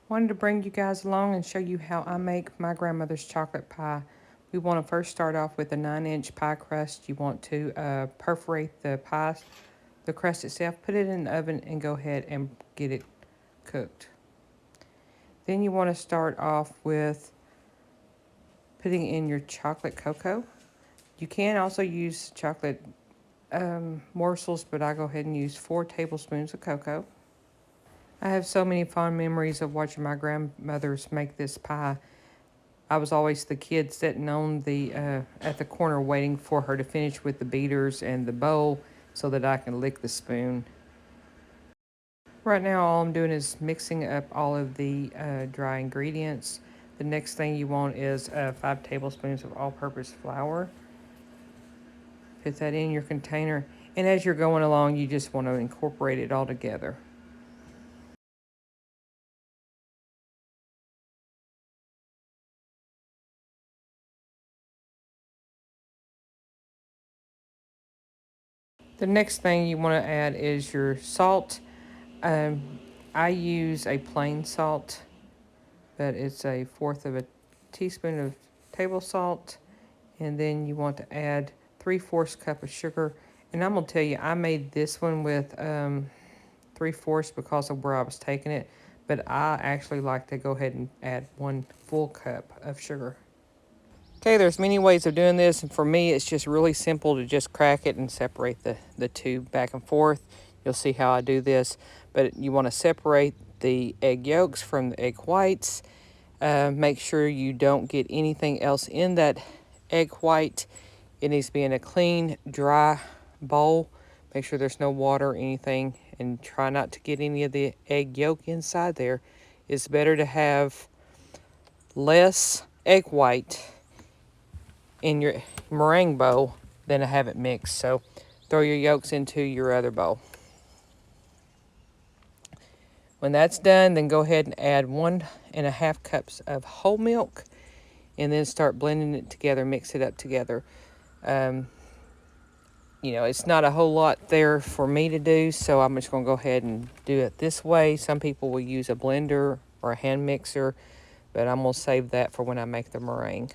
Wanted to bring you guys along and show you how I make my grandmother's chocolate pie. We want to first start off with a 9-inch pie crust. You want to perforate the pie, the crust itself, put it in the oven and go ahead and get it cooked. Then you want to start off with putting in your chocolate cocoa. You can also use chocolate morsels, but I go ahead and use 4 tablespoons of cocoa. I have so many fond memories of watching my grandmothers make this pie. I was always the kid sitting on the at the corner waiting for her to finish with the beaters and the bowl so that I can lick the spoon. Right now all I'm doing is mixing up all of the dry ingredients. The next thing you want is 5 tablespoons of all-purpose flour. Put that in your container, and as you're going along you just want to incorporate it all together. The next thing you want to add is your salt. I use a plain salt, but it's a fourth of a teaspoon of table salt. And then you want to add 3/4 cup of sugar. And I'm going to tell you, I made this one with 3/4 because of where I was taking it. But I actually like to go ahead and add 1 full cup of sugar. Okay, there's many ways of doing this, and for me it's just really simple to just crack it and separate the two back and forth. You'll see how I do this, but you want to separate the egg yolks from the egg whites. Make sure you don't get anything else in that egg white. It needs to be in a clean, dry bowl. Make sure there's no water or anything, and try not to get any of the egg yolk inside there. It's better to have less egg white in your meringue bowl than to have it mixed. So throw your yolks into your other bowl. When that's done, then go ahead and add 1.5 cups of whole milk, and then start blending it together, mix it up together. Um, it's not a whole lot there for me to do, so I'm just going to go ahead and do it this way. Some people will use a blender or a hand mixer, but I'm going to save that for when I make the meringue.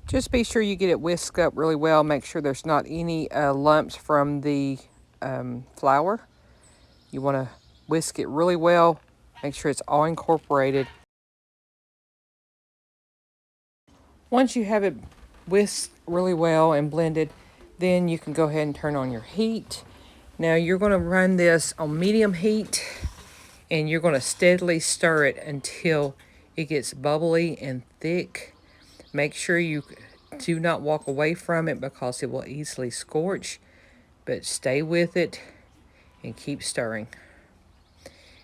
Just be sure you get it whisked up really well. Make sure there's not any lumps from the flour. You want to whisk it really well. Make sure it's all incorporated. Once you have it whisked really well and blended, then you can go ahead and turn on your heat. Now you're going to run this on medium heat, and you're going to steadily stir it until it gets bubbly and thick. Make sure you do not walk away from it because it will easily scorch, but stay with it and keep stirring.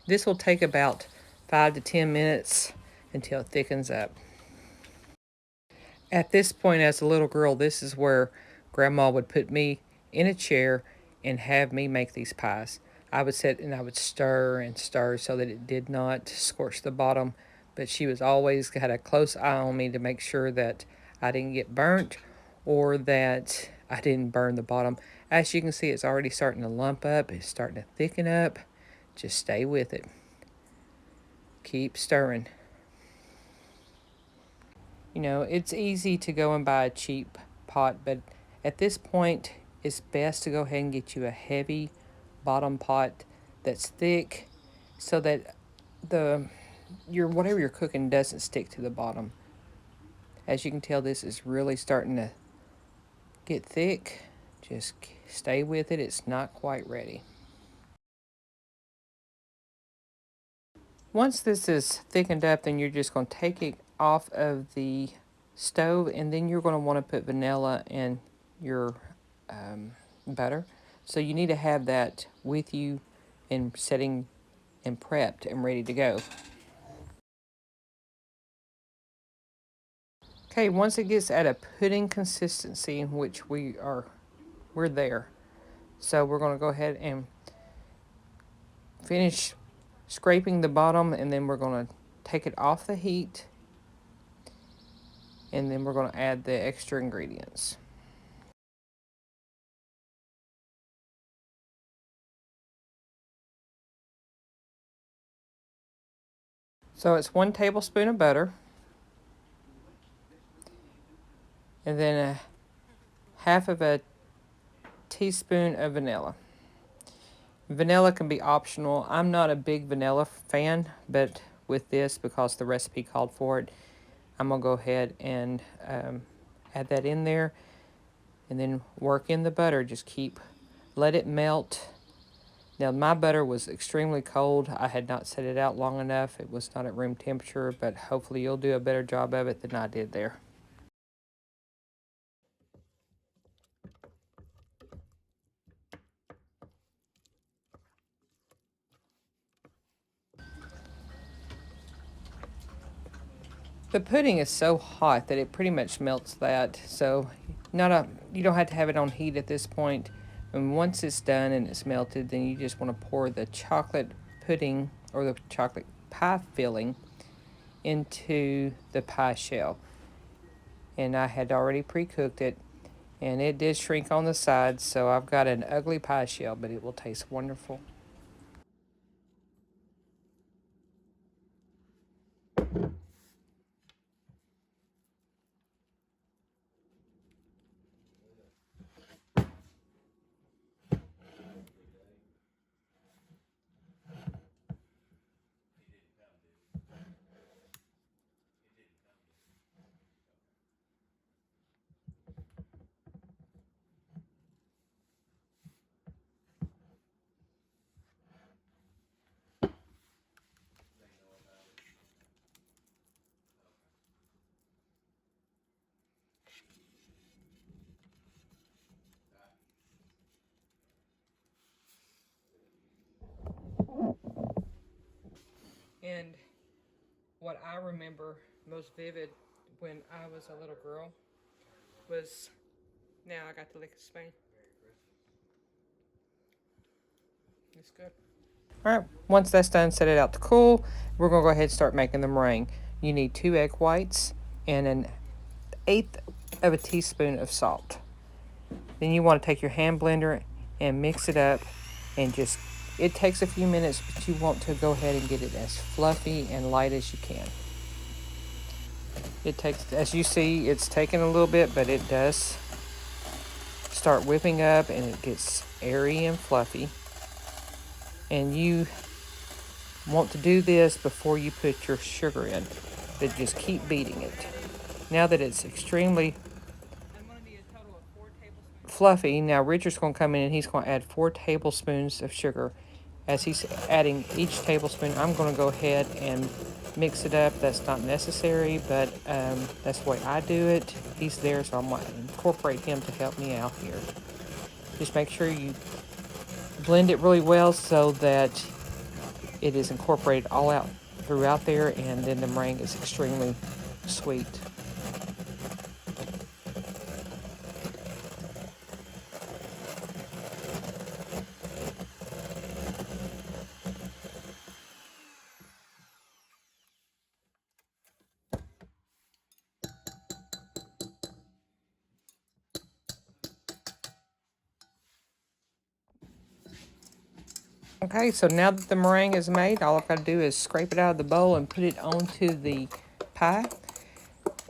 This will take about 5 to 10 minutes until it thickens up. At this point, as a little girl, this is where Grandma would put me in a chair and have me make these pies. I would sit and I would stir and stir so that it did not scorch the bottom, but she was always had a close eye on me to make sure that I didn't get burnt or that I didn't burn the bottom. As you can see, it's already starting to lump up. It's starting to thicken up. Just stay with it. Keep stirring. It's easy to go and buy a cheap pot, but at this point, it's best to go ahead and get you a heavy bottom pot that's thick so that whatever you're cooking doesn't stick to the bottom. As you can tell, this is really starting to get thick. Just stay with it. It's not quite ready. Once this is thickened up, then you're just going to take it off of the stove, and then you're going to want to put vanilla in your butter. So you need to have that with you and setting and prepped and ready to go. Okay, once it gets at a pudding consistency in which we're there. So we're going to go ahead and finish scraping the bottom, and then we're going to take it off the heat, and then we're going to add the extra ingredients. So it's 1 tablespoon of butter, and then a half of a teaspoon of vanilla. Vanilla can be optional. I'm not a big vanilla fan, but with this, because the recipe called for it, I'm going to go ahead and add that in there, and then work in the butter. Just let it melt. Now, my butter was extremely cold. I had not set it out long enough. It was not at room temperature, but hopefully you'll do a better job of it than I did there. The pudding is so hot that it pretty much melts that. So you don't have to have it on heat at this point. And once it's done and it's melted, then you just want to pour the chocolate pudding or the chocolate pie filling into the pie shell. And I had already pre-cooked it, and it did shrink on the sides, so I've got an ugly pie shell, but it will taste wonderful. And what I remember most vivid when I was a little girl was, now I got to lick a spoon. It's good. All right, once that's done, set it out to cool. We're going to go ahead and start making the meringue. You need 2 egg whites and an 1/8 of a teaspoon of salt. Then you want to take your hand blender and mix it up, and it takes a few minutes, but you want to go ahead and get it as fluffy and light as you can. It takes, as you see, it's taking a little bit, but it does start whipping up and it gets airy and fluffy. And you want to do this before you put your sugar in, but just keep beating it. Now that it's extremely fluffy, now Richard's going to come in and he's going to add 4 tablespoons of sugar. As he's adding each tablespoon, I'm going to go ahead and mix it up. That's not necessary, but that's the way I do it. He's there, so I'm going to incorporate him to help me out here. Just make sure you blend it really well so that it is incorporated all out throughout there, and then the meringue is extremely sweet. Okay, so now that the meringue is made, all I've got to do is scrape it out of the bowl and put it onto the pie.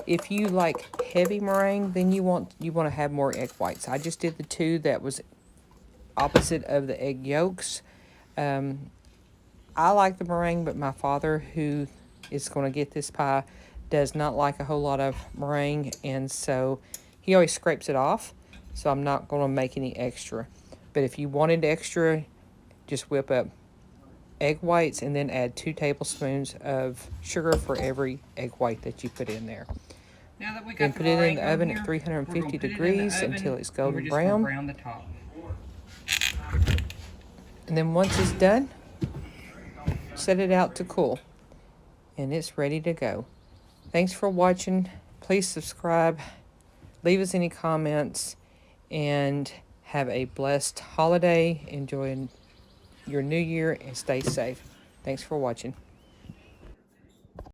If you like heavy meringue, then you want to have more egg whites. I just did the 2 that was opposite of the egg yolks. I like the meringue, but my father, who is going to get this pie, does not like a whole lot of meringue, and so he always scrapes it off, so I'm not going to make any extra. But if you wanted extra, just whip up egg whites and then add 2 tablespoons of sugar for every egg white that you put in there. Now that we got then put it in the oven at 350 degrees until it's golden brown. Brown the top. And then once it's done, set it out to cool. And it's ready to go. Thanks for watching. Please subscribe. Leave us any comments. And Have a blessed holiday. Enjoy your new year and stay safe. Thanks for watching.